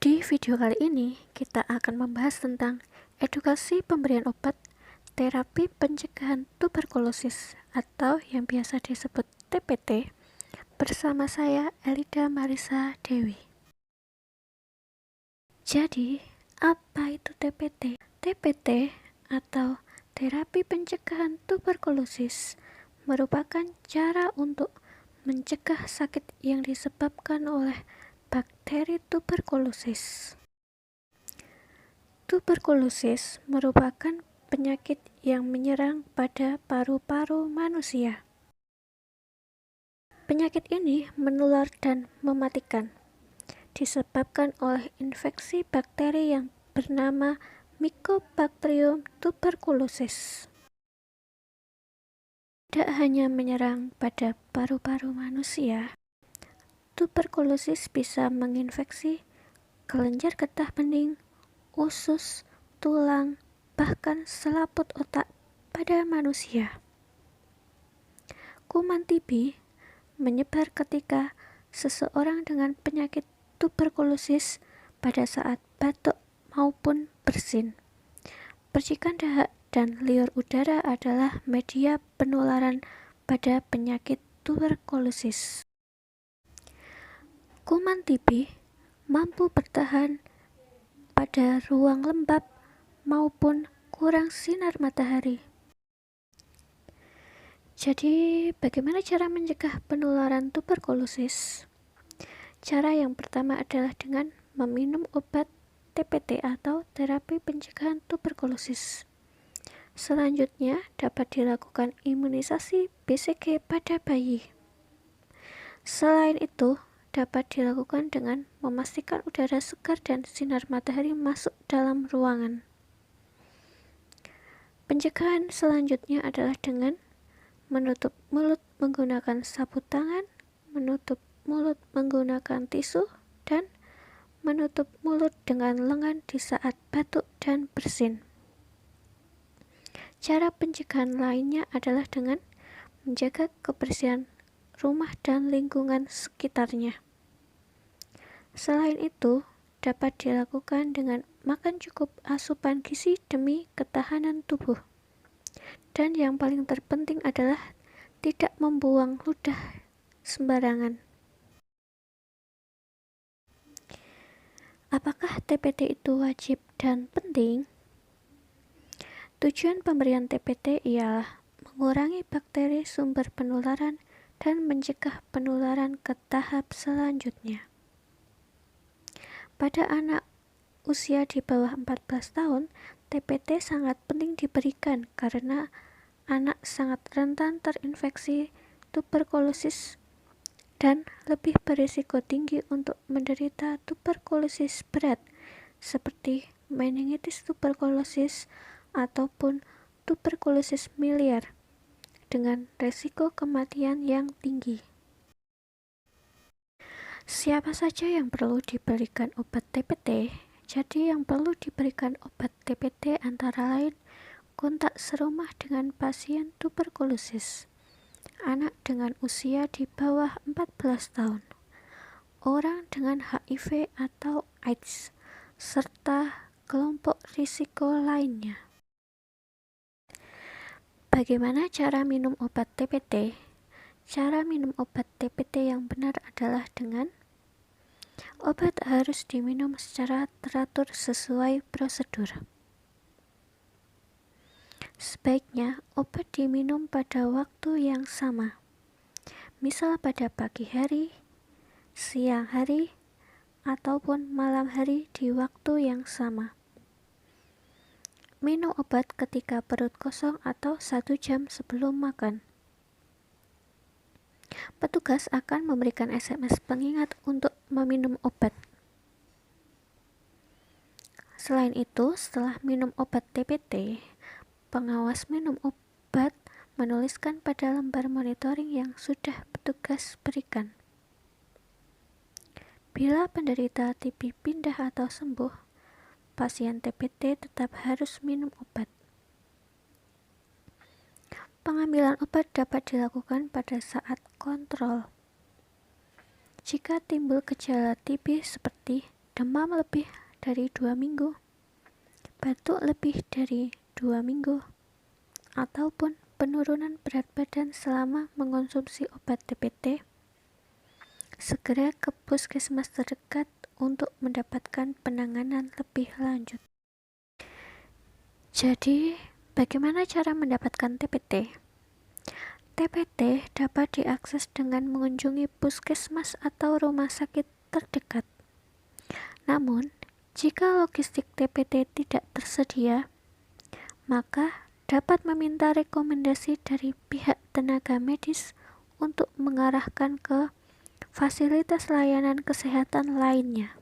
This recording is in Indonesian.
Di video kali ini, kita akan membahas tentang edukasi pemberian obat terapi pencegahan tuberkulosis atau yang biasa disebut TPT bersama saya Elida Marisa Dewi. Jadi, apa itu TPT? TPT atau terapi pencegahan tuberkulosis merupakan cara untuk mencegah sakit yang disebabkan oleh bakteri tuberkulosis. Tuberkulosis merupakan penyakit yang menyerang pada paru-paru manusia. Penyakit ini menular dan mematikan, disebabkan oleh infeksi bakteri yang bernama Mycobacterium tuberculosis. Tidak hanya menyerang pada paru-paru manusia, tuberkulosis bisa menginfeksi kelenjar getah bening, usus, tulang, bahkan selaput otak pada manusia. Kuman TB menyebar ketika seseorang dengan penyakit tuberkulosis pada saat batuk maupun bersin. Percikan dahak dan liur udara adalah media penularan pada penyakit tuberkulosis. Kuman TB mampu bertahan pada ruang lembab maupun kurang sinar matahari. Jadi, bagaimana cara mencegah penularan tuberkulosis? Cara yang pertama adalah dengan meminum obat TPT atau terapi pencegahan tuberkulosis. Selanjutnya, dapat dilakukan imunisasi BCG pada bayi. Selain itu, dapat dilakukan dengan memastikan udara segar dan sinar matahari masuk dalam ruangan. Pencegahan selanjutnya adalah dengan menutup mulut menggunakan sabut tangan, menutup mulut menggunakan tisu, dan menutup mulut dengan lengan di saat batuk dan bersin. Cara pencegahan lainnya adalah dengan menjaga kebersihan rumah dan lingkungan sekitarnya. Selain itu, dapat dilakukan dengan makan cukup asupan gizi demi ketahanan tubuh. Dan yang paling terpenting adalah tidak membuang ludah sembarangan. Apakah TPT itu wajib dan penting? Tujuan pemberian TPT ialah mengurangi bakteri sumber penularan dan mencegah penularan ke tahap selanjutnya. Pada anak usia di bawah 14 tahun, TPT sangat penting diberikan karena anak sangat rentan terinfeksi tuberkulosis dan lebih berisiko tinggi untuk menderita tuberkulosis berat seperti meningitis tuberkulosis ataupun tuberkulosis miliar dengan resiko kematian yang tinggi. Siapa saja yang perlu diberikan obat TPT? Jadi yang perlu diberikan obat TPT antara lain kontak serumah dengan pasien tuberkulosis, anak dengan usia di bawah 14 tahun, orang dengan HIV atau AIDS, serta kelompok risiko lainnya. Bagaimana cara minum obat TPT? Cara minum obat TPT yang benar adalah dengan obat harus diminum secara teratur sesuai prosedur. Sebaiknya obat diminum pada waktu yang sama, misal pada pagi hari, siang hari, ataupun malam hari di waktu yang sama. Minum obat ketika perut kosong atau 1 jam sebelum makan. Petugas akan memberikan SMS pengingat untuk meminum obat. Selain itu, setelah minum obat TPT, pengawas minum obat menuliskan pada lembar monitoring yang sudah petugas berikan. Bila penderita TB pindah atau sembuh, pasien TPT tetap harus minum obat. Pengambilan obat dapat dilakukan pada saat kontrol. Jika timbul gejala TB seperti demam lebih dari 2 minggu, batuk lebih dari 2 minggu, ataupun penurunan berat badan selama mengonsumsi obat DPT, segera ke puskesmas terdekat untuk mendapatkan penanganan lebih lanjut. Jadi, bagaimana cara mendapatkan TPT? TPT dapat diakses dengan mengunjungi puskesmas atau rumah sakit terdekat. Namun, jika logistik TPT tidak tersedia, maka dapat meminta rekomendasi dari pihak tenaga medis untuk mengarahkan ke fasilitas layanan kesehatan lainnya.